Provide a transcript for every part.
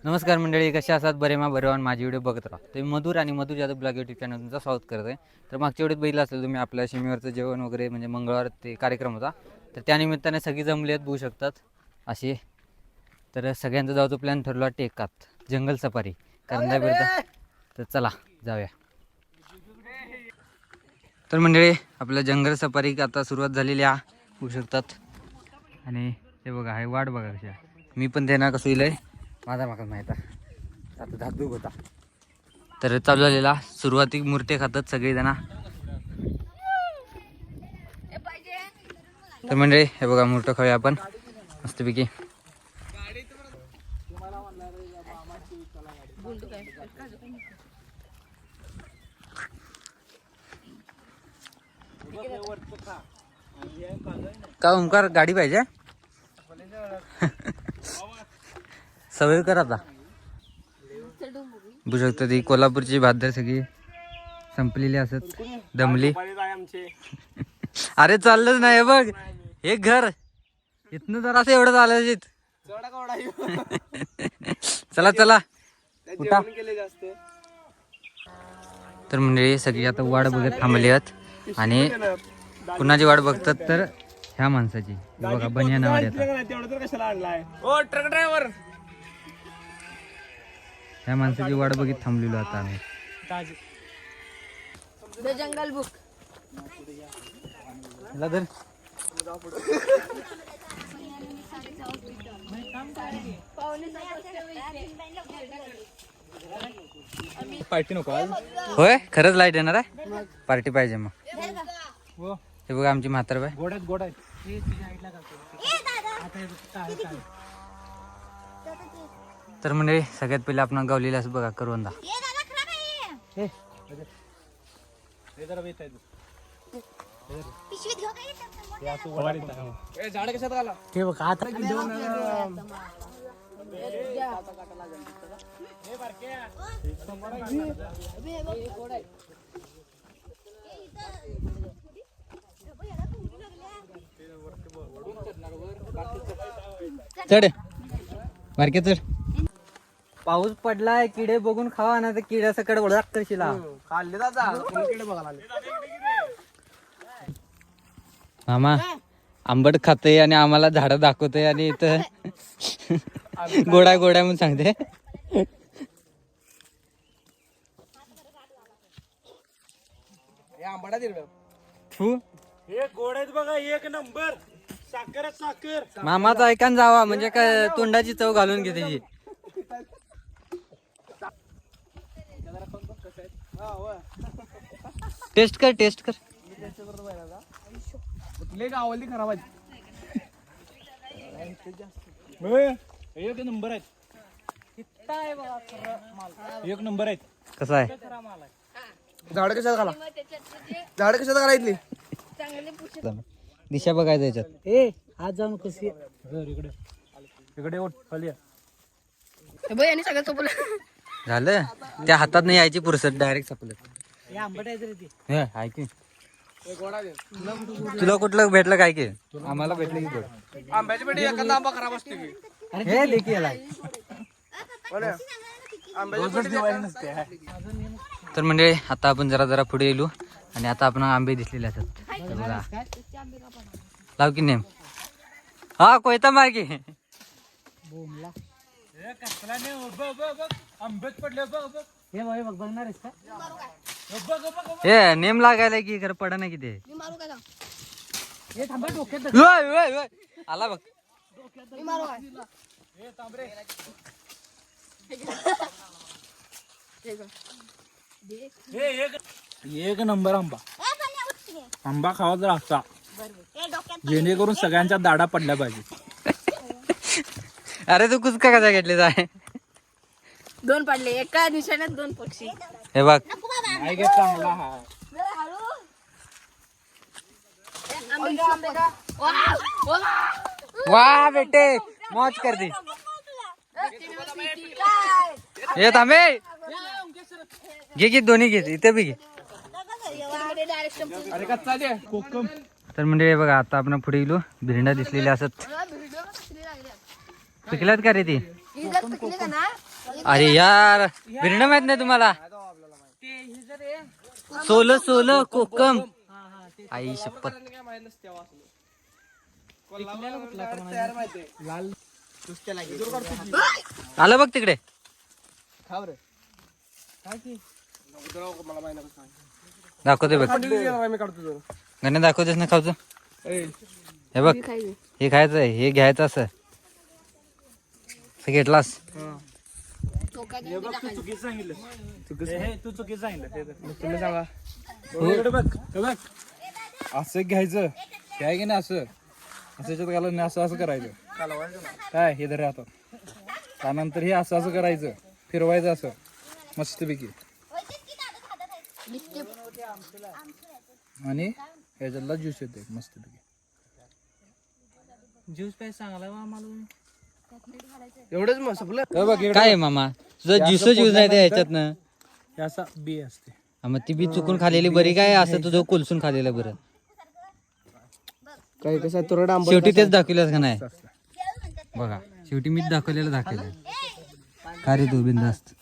नमस्कार मंडळी, कसे असतात? बरे मा बरे वान माझी व्हिडिओ बघत राहा. तुम्ही मधुर आणि मधुर जाधव ब्लॉग यूट्यूब चॅनल तुमचं स्वागत करत आहे. तर मागच्या व्हिडिओत बघितलं असेल तुम्ही आपल्या शिमेवरचं जेवण वगैरे, म्हणजे मंगळवार ते कार्यक्रम होता. तर त्यानिमित्ताने सगळी जमली आहेत बघू शकतात असे. तर सगळ्यांचा जायचा प्लॅन ठरला टेकात जंगल सफारी करंजा बिरदा. तर चला जाऊया. तर मंडळी आपल्या जंगल सफारी आता सुरुवात झालेली आहे बघू शकतात. आणि हे बघा, हे वाट बघा कशा. मी पण त्यांना कसं येईल माझा मागच माहीत आहे. आता धाकधूक होता तर चालू झालेला. सुरुवाती मूर्ती खातात सगळेजण. तर म्हणजे हे बघा मूर्त खाऊया आपण मस्तपैकी. का ओंकार गाडी पाहिजे सवय कर आता. बघू शकता ती कोल्हापूरची भादर सगळी संपलेली असत, दमली. अरे चाललंच नाही बघ हे घर इथनं जरा असं एवढं चालायचं. चला चला उठा. तर म्हणजे सगळी आता वाट बघत थांबली आहेत. आणि कुणाची वाट बघतात तर ह्या माणसाची बघा बनिया नाव ह्या माणसाची वाट बघित थांबलेलो आता आम्ही. जंगल बुक पार्टी नको होय. खरंच लाईट येणार आहे, पार्टी पाहिजे मग. हे बघा आमची म्हातार बाय. तर म्हणजे सगळ्यात पहिले आपण गावलेलं असं बघा करवंदा. झाड कशात घाला ते बघ आता चढ बारके चढ. पाऊस पडलाय, किडे बघून खावा ना तर किड्या सकड ओळख करशील. खाल्ले दादा किडे बघायला आले. मामा आंबट खाते आणि आम्हाला झाडं दाखवते आणि इथं गोड्या गोड्या म्हणून सांगते. आंबाडा दिलं फू हे गोड्यात बघा एक नंबर. साखर साखर मामाचं ऐकान जावा म्हणजे काय तोंडाची चव घालून घे त्याची. टेस्ट कर टेस्ट कर. लय गावाली खराब आहे. एक नंबर आहेत. एक नंबर आहेत. कसं आहे झाड कशात घाला, झाड कशात घाला इथली. दिशा बघायचं याच्यात. ए आज जाऊन कशी इकडे इकडे उठ खाली. आणि सगळं चोपलं झालं त्या हातात नाही यायची पुरसत डायरेक्ट सपलं. हे आंबट आहे रे ते. हे आहे की तुला कुठलं भेटलं काय की आम्हाला भेटलं की गोड. आंब्याची पेटी एखादा आंबा खराब असते की. हे देखील याला. तर म्हणजे आता आपण जरा जरा पुढे येलो आणि आता आपण आंबे दिसलेले असतात. हे बघा लाव की नेम. हा कोयता मार की. आंब्यात पडले बघ. हे भाई बघ बघणार आहेस का? हे नेम लागायला की खरं पडा ना किती. हे थांबा डोक्यात आला बघ. एक नंबर आंबा. आंबा खावा जर असा जेणेकरून सगळ्यांच्या दाढा पडल्या पाहिजे. अरे तू कुचका कसा घेतले जाय. दोन पडले एका निशाण्यात दोन पक्षी. हे बघ नाही गे चांगला हा. वा बेटे मौज कर दी. ये थांबे घे की दोन्ही घे इथे बी घे. अरे कच्चा दे कोकम. तर म्हणजे बघा आता आपण पुढे गेलो भिरंडा दिसलेले असत. पिकल्यात का रे ती. का ना अरे यार बिर्ड माहित नाही तुम्हाला सोलं कोकम आई शपथ आलं बघ तिकडे दाखवते बघ गणे दाखवतेस ना खाऊचं हे बघ हे खायचं आहे हे घ्यायचं असं घेतलास तू चुकीचं सांगितलं तुम्ही सांगा बघ असं घ्यायचं काय की नाही असं याच्यात घालून असं असं करायचं काय हे धर हातात त्यानंतर हे असं असं करायचं फिरवायचं असं मस्तपैकी आणि ह्याच्यातला ज्यूस येते मस्तपैकी ज्यूस काय सांगायला आम्हाला एवढंच मग संपलं काय आहे मामा तुझा ज्यूसच यूज नाही ह्याच्यातनं हे असा बी असते मग ती बी चुकून खाल्लेली बरी काय असं तुझं कोलसून खाल्लेलं बरं काय कसं तुरडा शेवटी तेच दाखवलंस का नाही बघा शेवटी मीच दाखवलेलं का रे तू बिंदास्त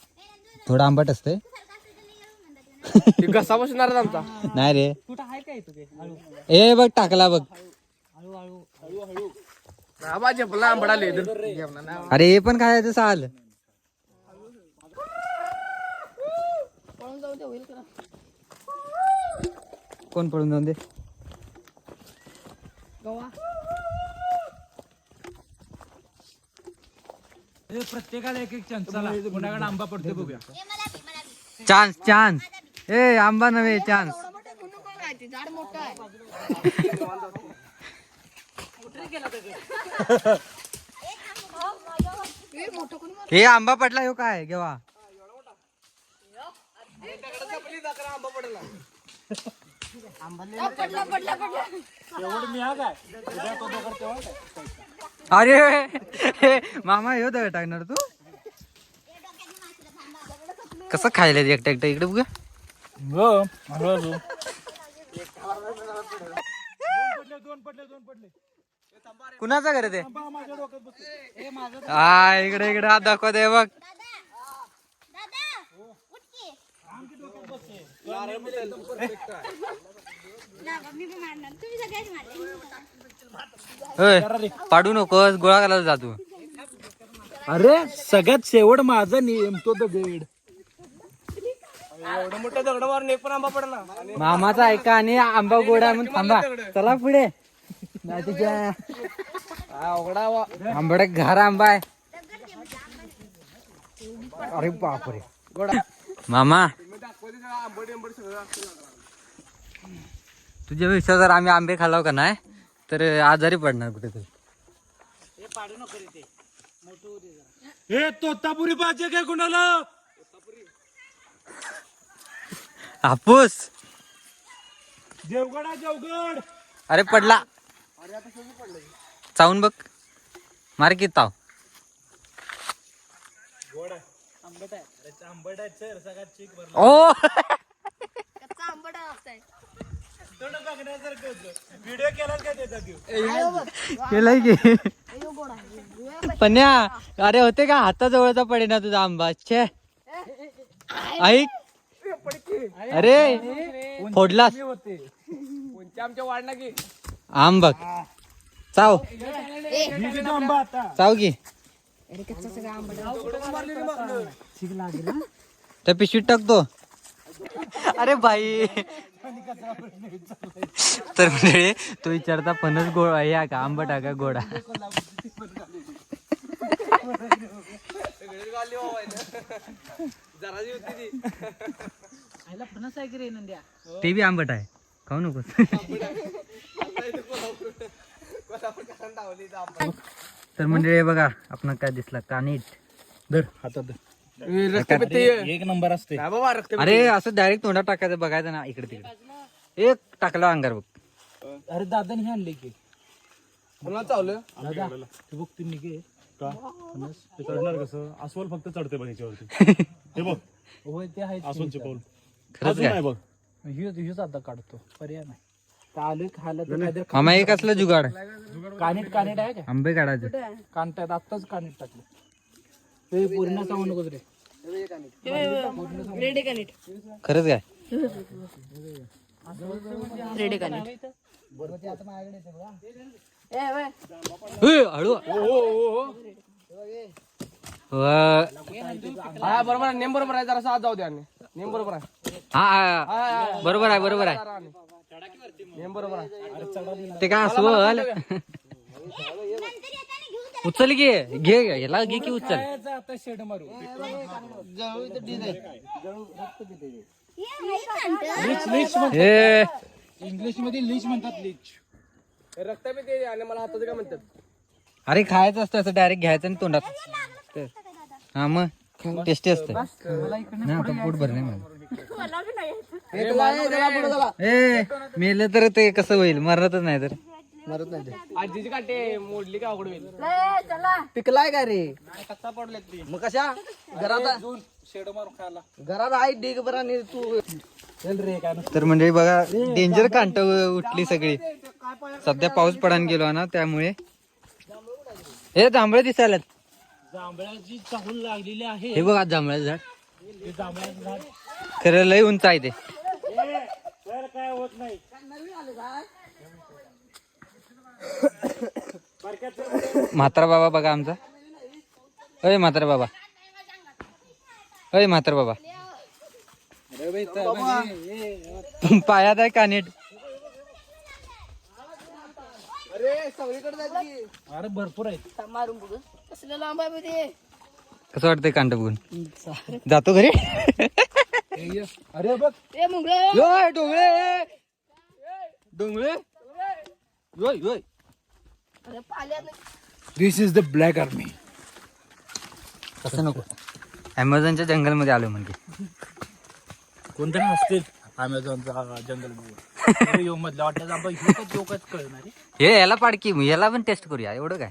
थोडं आंबट असतंय कसा बसणार आमचा नाही रे ए बघ टाकला बघ आंबडाले अरे हे पण खायचं साल पळून जाऊ दे होईल का कोण पळून जाऊन दे गवा प्रत्येकाला एक चान्स चला कोणाकडे आंबा पडते बघूया चान्स ए आंबा नव्हे चान्स झाड मोठं आहे हे आंबा पडला हो काय केव्हा अरे मामा येऊ दगड टाकणार तू कसं खायला एकटं इकडे बघ कुणाचा घर ते हा इकडे हात दाखवते बघ पाडू नकोस गोळा करायला जातो अरे सगळ्यात शेवट माझा नियम तो दगड एवढं मोठं दगडावर एक पण आंबा पडला मामाचा ऐका आणि आंबा गोडा म्हणून थांबा चला पुढे आंबड घर आंबा आहे अरे बापरे मामा तुझ्या विषय जर आम्ही आंबे खाल्लाव का नाही तर आजारी पडणार कुठेतरी हे तोतापुरी पाहिजे काय कोणाला हापूस देवगड अरे पडला चावून बघ मार की ताव ओ कच्चा आंबट असतंय व्हिडिओ केला काय त्याचा केलाय की पन्या अरे होते का हाताजवळचा पडे ना तुझा आंबा छे ऐक अरे फोडलास आमच्या वाढला की आंब बघ चाव आंबा आता चाव की कच्चा सगळा आंबट त्या पिशवीत टाकतो अरे बाई तर म्हणजे तो विचारता फणस गोळा या का आंबट का गोडा ते बी आंबट आहे खाऊ नकोस तर म्हणजे बघा आपण काय दिसला कानीट धर हातात एक नंबर असते अरे असं डायरेक्ट तोंडात टाकायचं बघायचं ना इकडे तिकडे एक टाकला अंगार बघ अरे दादाने हे आणले की मला चावलं दादा ते बघ तुम्ही निघे का ते चढणार कसं अस्वल फक्त चढते बघ ह्याच्यावरती हे बघ होय ते आहे अस्वलचे पाऊल खरंच काय बघ ह्योच आता काढतो पर्याय नाही आलं खायला तर मामा एक असलं जुगाड कानीट आहे का आंबे काढायचे कानटात आत्ताच कानीट टाकलं पूर्ण सांगू नकोस रे. रेडी का नीट खरंच काय रेडी का नीट हळू हा बरोबर आहे, नेम बरोबर आहे, जरा साथ जाऊ द्या. नेम बरोबर आहे, हा बरोबर आहे बरोबर आहे नेम बरोबर आहे. ते काय असं उचल घे याला घे की उचल आता शेड मारू. ए इंग्लिश मध्ये लीच म्हणतात, लीच. रक्त बी ते आणि मला हातात काय म्हणतात. अरे खायचं असतं असं डायरेक्ट घ्यायचं आणि तोंडात हा मग टेस्टी असतं नाही आता पोट भरले ए मेलं तर ते कसं होईल मरतच नाही तर आजीची काटे मोडली का अवघड होईल. पिकलाय का रे कच्चा पडले ती मग कशा घरात शेड मारून खायला. घरात आहे डिग बरा नी तू चल रे काय तर म्हणजे बघा डेंजर कांट उठली सगळी सध्या पाऊस पडायला गेलो ना त्यामुळे हे जांभळे दिसायला जांभळाची चाहूल लागलेली आहे. हे बघा जांभळाचं झाड हे जांभळाचं झाड खरं लय उंच आहे ते तर काय होत नाही. म्हातारा बाबा बघा आमचा अय म्हातारा बाबा अय म्हातारा बाबा पायात आहे का नीट अरे सगळीकडे जायची अरे भरपूर आहेत. मारून बघू कसलं लांब आहे बघ ते कसं वाटतंय कांट बघून जातो घरी अरे बघ ए मुंगळे योय, डोंगळे डोंगळे योय, योय. अरे पाल्यात दिस इज द ब्लॅक आर्मी. तसं नको अमेझॉनच्या जंगल मध्ये आलो म्हणजे कोणतरी असतील अमेझॉनचा जंगल बघून मधल्या वाटत जोकच कळणार. हे याला पाडकी याला पण टेस्ट करूया एवढं काय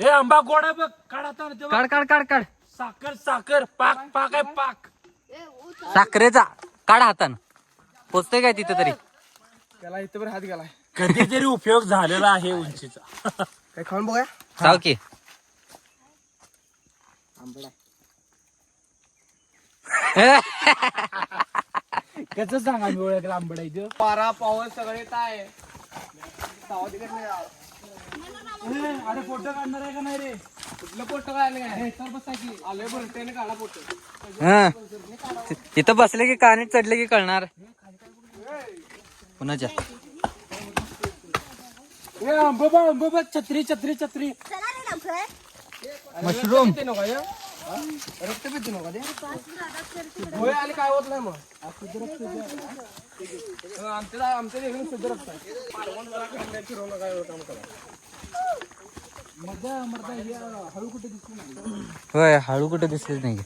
हे आंबा गोडा बघ, काढ आता ते बघ. काढ काढ काढ काढ साखर साखर पाक पाक आहे पाक. साखरेचा काढ हातानं पोचतोय काय तिथं तरी त्याला इथं पण हात गेलाय. कधीतरी उपयोग झालेला आहे उंचीचा. काय खाऊन बघा जाऊ की त्याच सांगा मी ओळखला आंबडा इथं. पारा पाऊस सगळे काय अरे फोटो काढणार आहे का नाही रे. कुठलं पोट काय हे सर बसा की आलोय बरं त्याने काढा पोट. हा तिथं बसले की कानीत चढले की कळणार कुणाच्या हे आंबा बघ छत्री छत्री छत्री. मशरूम रक्त पिती नका ते होय आले काय होत नाही मग. आमच्या देखील शुद्ध रक्त आहे. हळू कुठे दिसली नाही. होय हळू कुठे दिसलेच नाही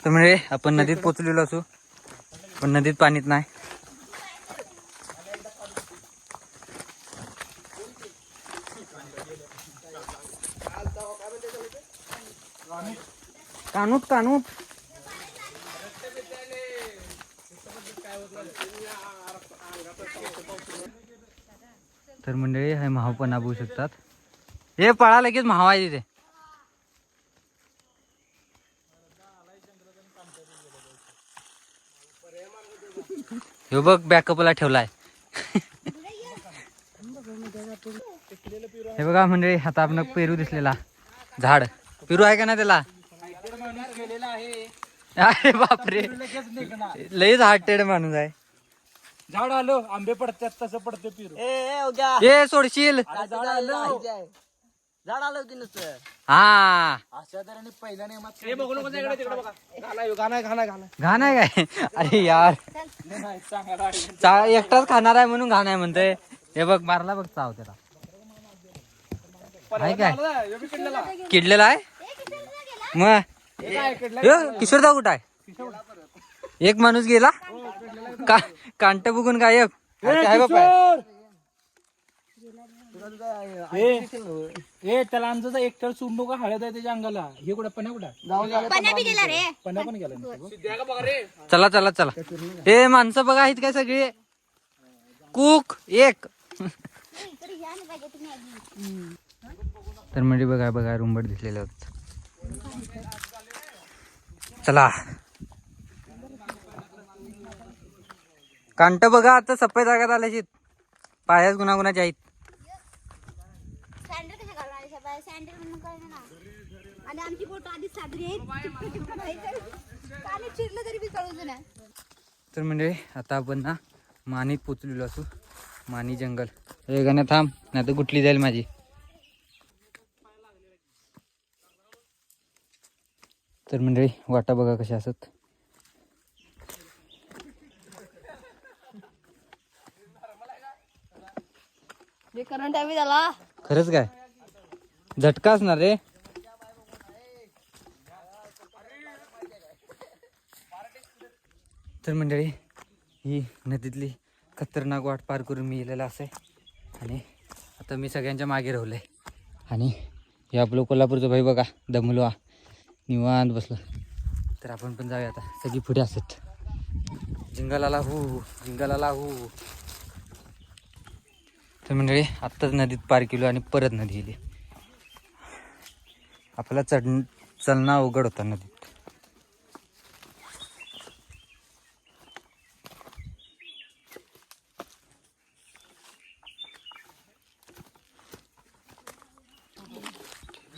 तर म्हणजे आपण नदीत पोचलेलो असू पण नदीत पाणीच नाही कानूट कानूट तर मंडळी हे महाव पण बघू शकतात हे पळा लगेच महाव आहे तिथे हे बघ बॅकअपला ठेवलाय हे बघा मंडळी आता आपण पेरू दिसलेला झाड पेरू आहे का ना त्याला अरे बापरे लयच हार्टेड माणूस आहे झाड आलो आंबे पडतात तसं पडतं पिरू. ए सोडशील झाड आलं की नुसतं हा अशा तऱ्हेने पहिल्या नियमात हे बघू नको तिकडे तिकडे बघा. घाण घाण आहे काय अरे यार एकटाच खाणार आहे म्हणून घाण आहे म्हणतोय हे बघ मारला बघ चाव त्याला आहे काय किडलेला आहे मग किशोरदा कुठं आहे एक माणूस गेला कांट बघून गायब काय बापा हे त्याला आमचा एक तर सोडू का हळद आहे त्याच्या अंगाला. हे कुठं पण्या कुठं पण्या पण गेला. चला चला चला हे माणसं बघा आहेत काय सगळे कुक एक तर म्हणजे बघा बघा रुंबट दिसलेले होत चला कांट बघा आता सफेद जागात आल्याची पायाच गुणागुणाचे आहेत. सँडल कशा घालायच्या बाय सँडल म्हणून काय ना आणि आमची फोटो आधीच सादरी आहेत काने चिरलं तरी बी कळूच नाही. तर म्हणजे आता आपण ना मानीत पोचलेलो असू. मानी जंगल हे गाणं थांब नाही तर गुटली जाईल माझी. तर मंडळी वाटा बघा कशा असत. करंट आहे त्याला. खरंच काय झटका असणार रे. तर मंडळी ही नदीतली खतरनाक वाट पार करून मी गेलेला असं आहे आणि आता मी सगळ्यांच्या मागे राहिलोय. आणि हे आपलं कोल्हापूरचं भाई बघा दमलो निवांत बसलं. तर आपण पण जाऊया आता. सगळी पुढे असत जिंगलाला हो जिंगलाला हो. तर मंडळी आत्ताच नदीत पार केलो आणि परत नदी गेली. आपल्याला चलना अवघड होता नदीत.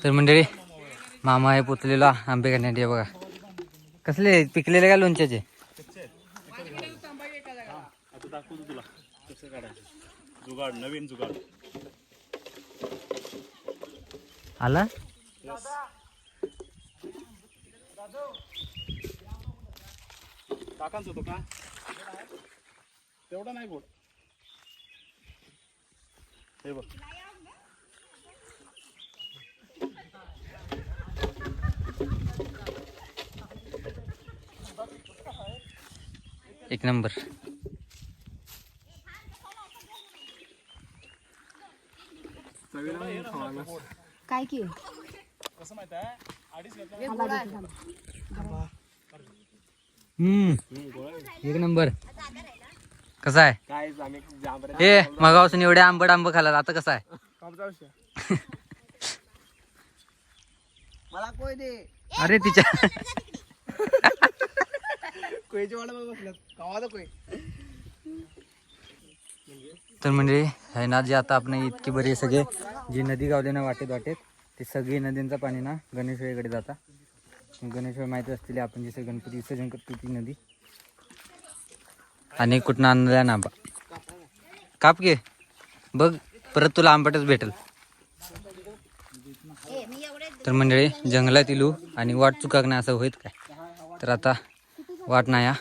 तर मंडळी मामा आहे पोचलेला आंबे खाण्यासाठी. बघा कसले पिकलेले का लोणच्याचे. जुगाड नवीन जुगाड आला. काकांच होतो का तेवढा नाही गोड. हे बघ एक नंबर. काय की कसं माहित आहे एक नंबर. कसा आहे काय आम्ही जांभरे हे मगापासून एवढे आंबट खाल्ला आता कसा आहे. मला कोय दे अरे तिच्या कोयची वाट बसल्यात गावात कोय. तर म्हणजे आहे ना जे आता आपण इतकी बरी सगळे जी नदी गावले ना वाटेत ते सगळी नदींचं पाणी ना गणेशवाईकडे जाता. गणेशवाई माहिती असतील आपण जसं गणपती विसर्जन करतो ती नदी. आणि कुठनं आणल्या ना आंबा काप घे बघ परत तुला आंबटच भेटेल. तर मंडळी जंगलात इलू आणि वाट चुकाक नाही असं होईत काय. तर आता वाट नाही हा.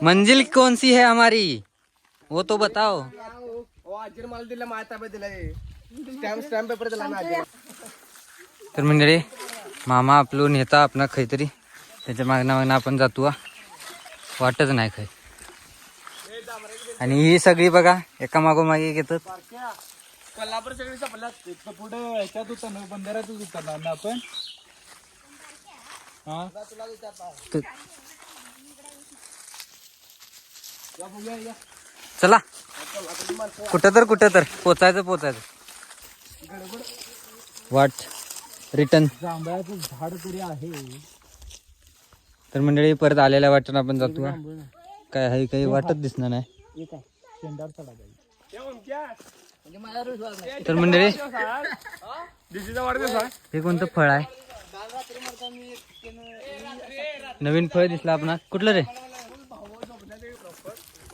मंजिल कौन सी है हमारी वो तो बताओ. आजीर मला दिला माझ्या ताब्यात दिला स्टॅम्प पेपर दिला ना आजीला. तर मंडळी मामा आपलं नेता आपणा खैतरी त्याच्या मागणं आपण जातो वाटच नाही खाय. आणि ही सगळी बघा एका मागोमागे घेतात. कोल्हापूर सगळी संपल्यात. पुढे ह्याच्यात उतरणार बंधाऱ्यातच उतरणार ना आपण. हा चला कुठं तर पोचायचं वाट रिटर्न. जांभळाचं झाड तरी आहे. तर मंडळी परत आलेल्या वाटेन आपण जातो. काय आहे काही वाटत दिसणार नाही. शेंडावर चढा जाईल. तर मंडळी दिदीचा वाढदिवस आहे. हे कोणतं फळ आहे. नवीन फळ दिसलं आपण कुठलं रे.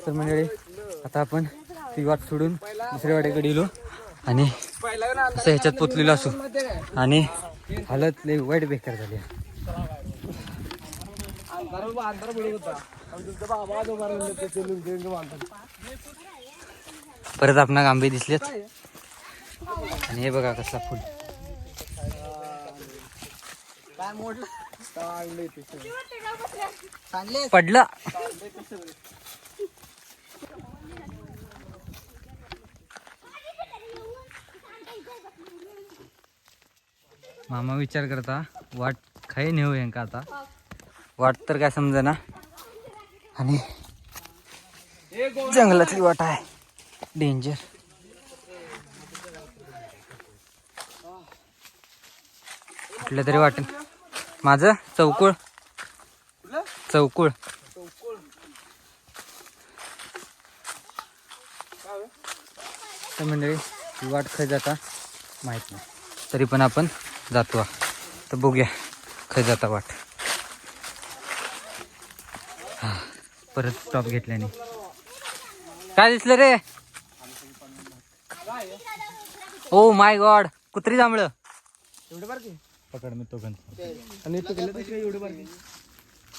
तर मंडळी आता आपण ती वाट सोडून दुसऱ्या वाटेकडे गेलो आणि असं ह्याच्यात पोचलेलो असू आणि हालत लई वाईट बेकार झाली. अंधार बुडत होता. बाबा जो परत आपण आंबे दिसलेत आणि हे बघा कसला फुल. काय मोडलं चांगले पडलं. मामा विचार करता वाट खाई नेऊ का आता. वाट तर काय समजा ना आणि जंगलातली वाट आहे डेंजर. कुठलं तरी वाटेल माझं चौकुळ चौकुळ तर मंडळी ही वाट खाय जाता माहीत नाही तरी पण आपण जातो तर बघूया खाय जाता वाट हा परत स्टॉप घेतल्याने काय दिसलं रे ओ माय गॉड कुत्री जांभळं एवढे बारके पकड मी तो गण आणि तू केलं तशी एवढे बारके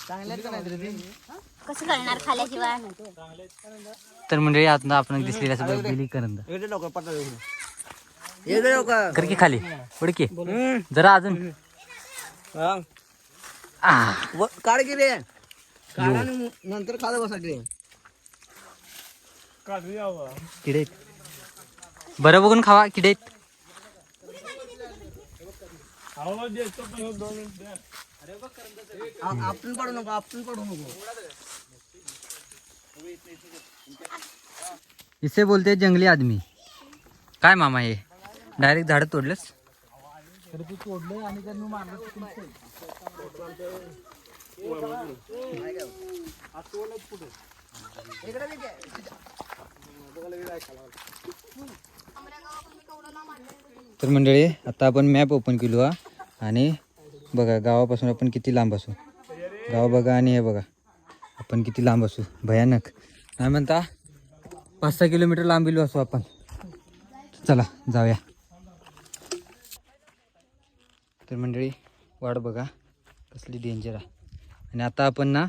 चांगले का नाही रे कसं करणार खाल्याशिवाय तर मंडळी आता आपण दिसलेल्या सगळं बिली करंद एवढे लवकर पटा एवढे लवकर कर की खाली उडकी जरा अजून काढ की रे काढा नंतर खात बसायचे किडे बरं बघून खावा किडे आपण पडू नको आपण पडू नको इसे बोलते जंगली आदमी काय मामा हे डायरेक्ट झाड तोडलंस तर मंडळी आता आपण मॅप ओपन केलो हा आणि बघा गावापासून आपण किती लांब असू गाव बघा आणि हे बघा आपण किती लांब असू भयानक नाही म्हणता 5-6 किलोमीटर लांबीलो असू आपण चला जाऊया तर मंडळी वाट बघा कसली डेंजर आहे आणि आता आपण ना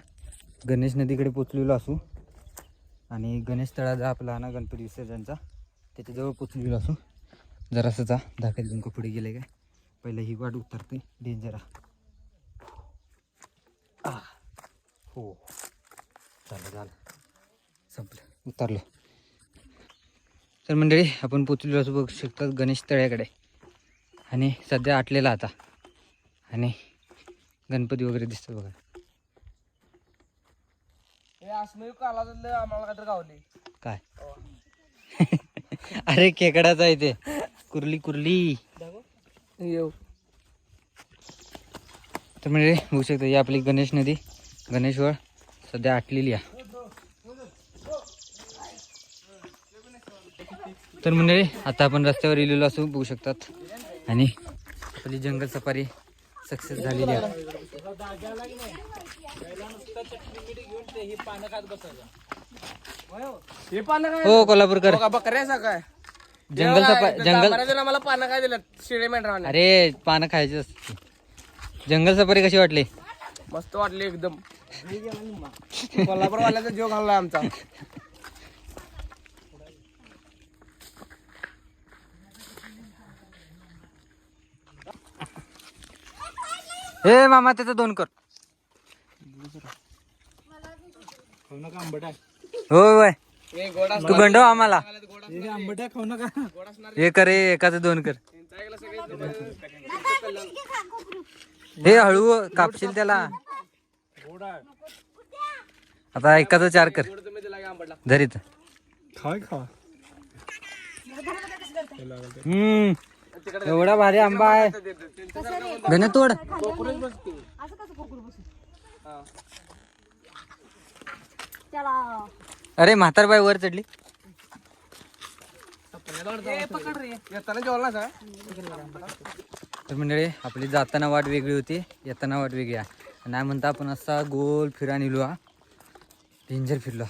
गणेश नदीकडे पोचलेलो असू आणि गणेश तळा आपला ना गणपती विसर्जनचा त्याच्याजवळ पोचलेलो असू जरासं जा धाकट जिंक पुढे गेले काय पहिलं ही वाट उतरते डेंजर हो झालं संपलं उतरलं तर मंडळी आपण पोचलेलो असं बघू शकतात गणेश तळ्याकडे आणि सध्या आटलेला आता आणि गणपती वगैरे दिसतो बघा आम्हाला काय गावले काय अरे खेकडाचा आहे ते कुर्ली येऊ तर म्हणजे होऊ शकतं ही आपली गणेश नदी गणेशवळ सध्या आटलेली आहे तर म्हणजे आता आपण रस्त्यावर इलेलो असू बघू शकतात आणि आपली जंगल सफारी सक्सेस झालेली आहे हे पानं काय हो कोल्हापूरकर बकऱ्याचा काय जंगल मला पानं काय दिलं शिळे मेंढराने अरे पानं खायची असते जंगल सफारी कशी वाटली मस्त वाटले एकदम कोल्हापूर वाल्याचा जीव घाललाय आमचा हे मामा त्याचं 2 कर खाऊ नका आंबट आहे होय होय हे गोडा तू गंडव आम्हाला हे आंबट आहे खाऊ नका हे कर हे एकाचं 2 कर हे हळू कापशील त्याला आता एकाचं 4 कर धरीत खावा एवढा भारी आंबा आहे गणे तोड अरे म्हातारबाई वर चढली तर मंडळी आपली जाताना वाट वेगळी होती येताना वाट वेगळी आहे नाही म्हणता आपण असा गोल फिरा निलो हा डेंजर फिरलो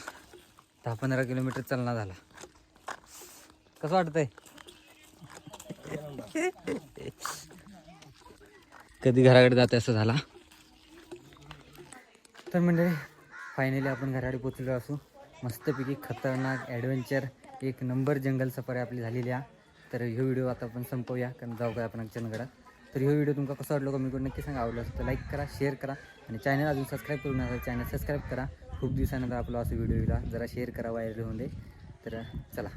10-15 किलोमीटर चालना झाला कसं वाटतंय कधी घराकडे जाते असं झाला तर मंडळी फायनली आपण घराकडे पोचलो असू मस्तपैकी खतरनाक ॲडव्हेंचर 1 नंबर जंगल सफारी आपली झालेली आहे तर ह्यो व्हिडिओ आता आपण संपवूया कारण जाऊ काय आपण चंदगडात तर ह्यो व्हिडिओ तुमका कसा वाटलो कमी करून नक्की सांगा आवडलं असतं तर लाईक करा शेअर करा आणि चॅनल अजून सबस्क्राईब करून नका चॅनल सबस्क्राईब करा खूप दिवसानंतर आपला असं व्हिडिओ येईल जरा शेअर करा व्हायरल होऊन दे तर चला